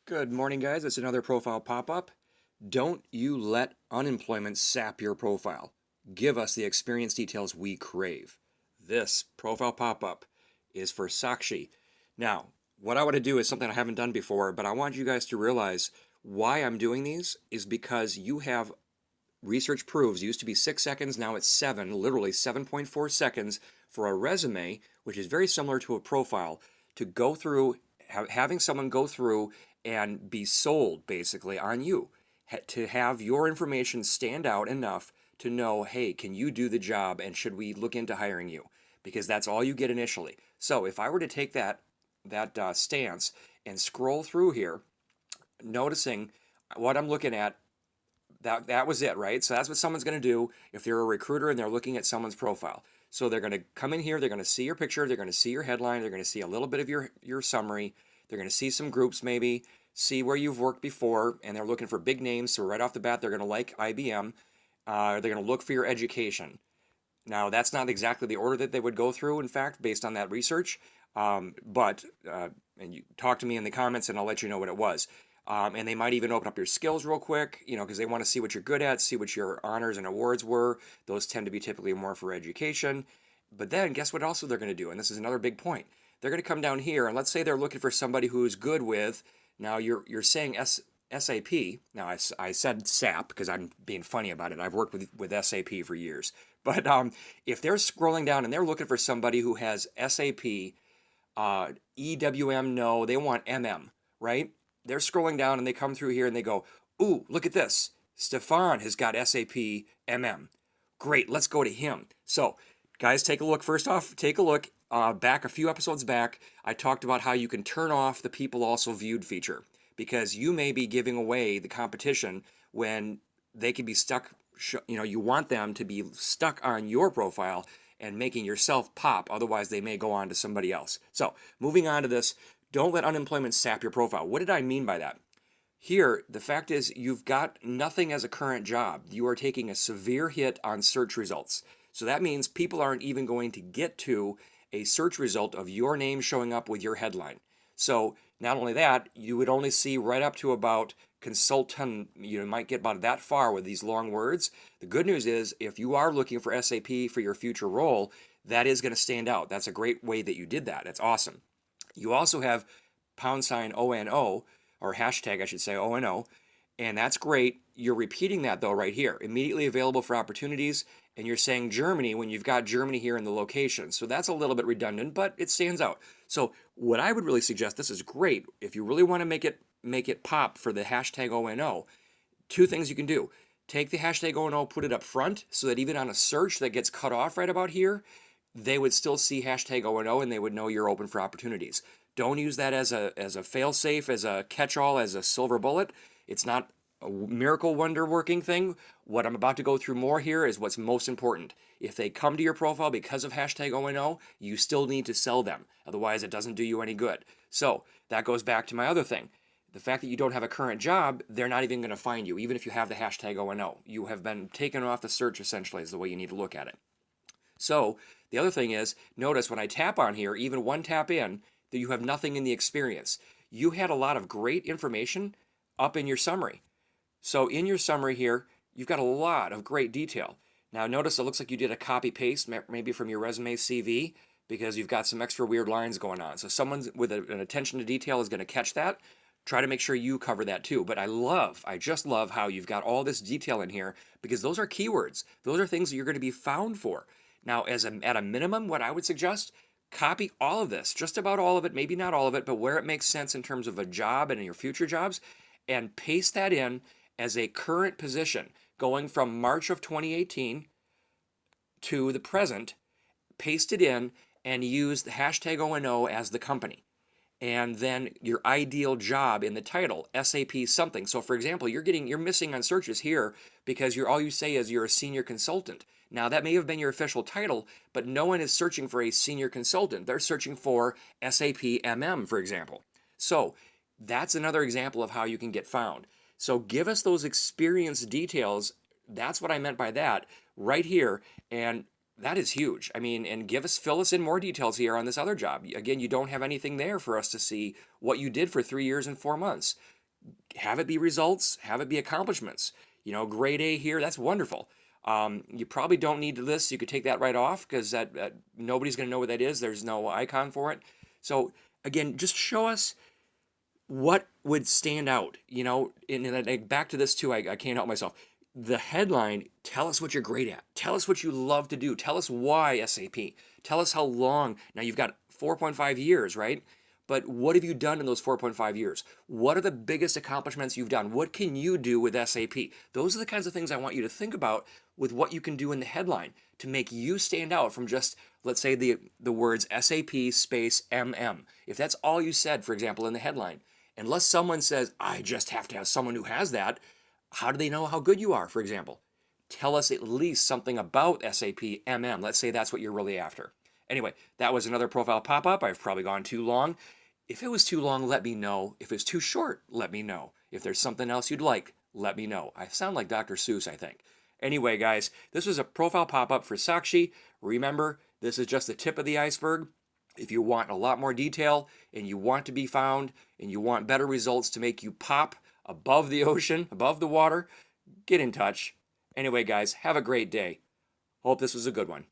Good morning, guys. It's another profile pop-up. Don't you let unemployment sap your profile. Give us the experience details we crave. This profile pop-up is for Sakshi. Now, what I want to do is something I haven't done before, but I want you guys to realize why I'm doing these is because you have research proves used to be 6 seconds, now it's seven, literally 7.4 seconds for a resume, which is very similar to a profile, to go through, having someone go through and be sold basically on you, to have your information stand out enough to know, hey, can you do the job and should we look into hiring you? Because that's all you get initially. So if I were to take that stance and scroll through here, noticing what I'm looking at, that was it, right? So that's what someone's going to do if they're a recruiter and they're looking at someone's profile. So they're going to come in here, they're going to see your picture, they're going to see your headline, they're going to see a little bit of your summary, they're going to see some groups maybe, see where you've worked before, and they're looking for big names. So right off the bat, they're going to like IBM. They're going to look for your education. Now, that's not exactly the order that they would go through, in fact, based on that research. And you talk to me in the comments and I'll let you know what it was. And they might even open up your skills real quick, because they want to see what you're good at, see what your honors and awards were. Those tend to be typically more for education. But then guess what also they're going to do? And this is another big point. They're going to come down here and let's say they're looking for somebody who's good with, now you're saying SAP. Now I said SAP because I'm being funny about it. I've worked with SAP for years. But if they're scrolling down and they're looking for somebody who has SAP, EWM, no, they want MM, right? They're scrolling down and they come through here and they go, ooh, look at this. Stefan has got SAP MM. Great, let's go to him. So, guys, take a look. First off, take a look. Back a few episodes back, I talked about how you can turn off the people also viewed feature because you may be giving away the competition when they could be stuck. You want them to be stuck on your profile and making yourself pop. Otherwise, they may go on to somebody else. So, moving on to this, don't let unemployment sap your profile. What did I mean by that? Here, the fact is you've got nothing as a current job. You are taking a severe hit on search results. So that means people aren't even going to get to a search result of your name showing up with your headline. So not only that, you would only see right up to about consultant. You might get about that far with these long words. The good news is if you are looking for SAP for your future role, that is going to stand out. That's a great way that you did that. That's awesome. You also have # ONO, or hashtag I should say ONO, and that's great. You're repeating that though right here, immediately available for opportunities, and you're saying Germany when you've got Germany here in the location. So that's a little bit redundant, but it stands out. So what I would really suggest, this is great, if you really want to make it pop for the hashtag ONO, two things you can do. Take the hashtag ONO, put it up front so that even on a search that gets cut off right about here, they would still see hashtag ONO and they would know you're open for opportunities. Don't use that as a fail-safe, as a catch-all, as a silver bullet. It's not a miracle wonder working thing. What I'm about to go through more here is what's most important. If they come to your profile because of hashtag ONO, you still need to sell them. Otherwise, it doesn't do you any good. So that goes back to my other thing. The fact that you don't have a current job, they're not even going to find you, even if you have the hashtag ONO. You have been taken off the search, essentially, is the way you need to look at it. So the other thing is, notice when I tap on here, even one tap in, that you have nothing in the experience. You had a lot of great information up in your summary. So in your summary here, you've got a lot of great detail. Now notice it looks like you did a copy paste, maybe from your resume CV, because you've got some extra weird lines going on. So someone with an attention to detail is going to catch that. Try to make sure you cover that too. But I just love how you've got all this detail in here because those are keywords. Those are things that you're going to be found for. Now, at a minimum, what I would suggest, copy all of this, just about all of it, maybe not all of it, but where it makes sense in terms of a job and in your future jobs, and paste that in as a current position going from March of 2018 to the present. Paste it in and use the hashtag ONO as the company. And then your ideal job in the title, SAP something. So for example, you're missing on searches here because all you say is you're a senior consultant. Now that may have been your official title, but no one is searching for a senior consultant. They're searching for SAP MM, for example. So that's another example of how you can get found. So give us those experience details. That's what I meant by that right here. And that is huge. I mean, and fill us in more details here on this other job. Again, you don't have anything there for us to see what you did for 3 years and 4 months. have it be results, have it be accomplishments. Grade A here, that's wonderful. You probably don't need this. You could take that right off because that nobody's going to know what that is. There's no icon for it. So again, just show us what would stand out. And back to this too. I can't help myself. The headline, tell us what you're great at. Tell us what you love to do. Tell us why SAP. Tell us how long. Now you've got 4.5 years, right? But what have you done in those 4.5 years? What are the biggest accomplishments you've done? What can you do with SAP? Those are the kinds of things I want you to think about with what you can do in the headline to make you stand out from just, let's say, the words SAP space MM. If that's all you said, for example, in the headline, unless someone says, I just have to have someone who has that, how do they know how good you are, for example? Tell us at least something about SAP MM. Let's say that's what you're really after. Anyway, that was another profile pop-up. I've probably gone too long. If it was too long, let me know. If it's too short, let me know. If there's something else you'd like, let me know. I sound like Dr. Seuss, I think. Anyway, guys, this was a profile pop-up for Sakshi. Remember, this is just the tip of the iceberg. If you want a lot more detail and you want to be found and you want better results to make you pop above the ocean, above the water, get in touch. Anyway, guys, have a great day. Hope this was a good one.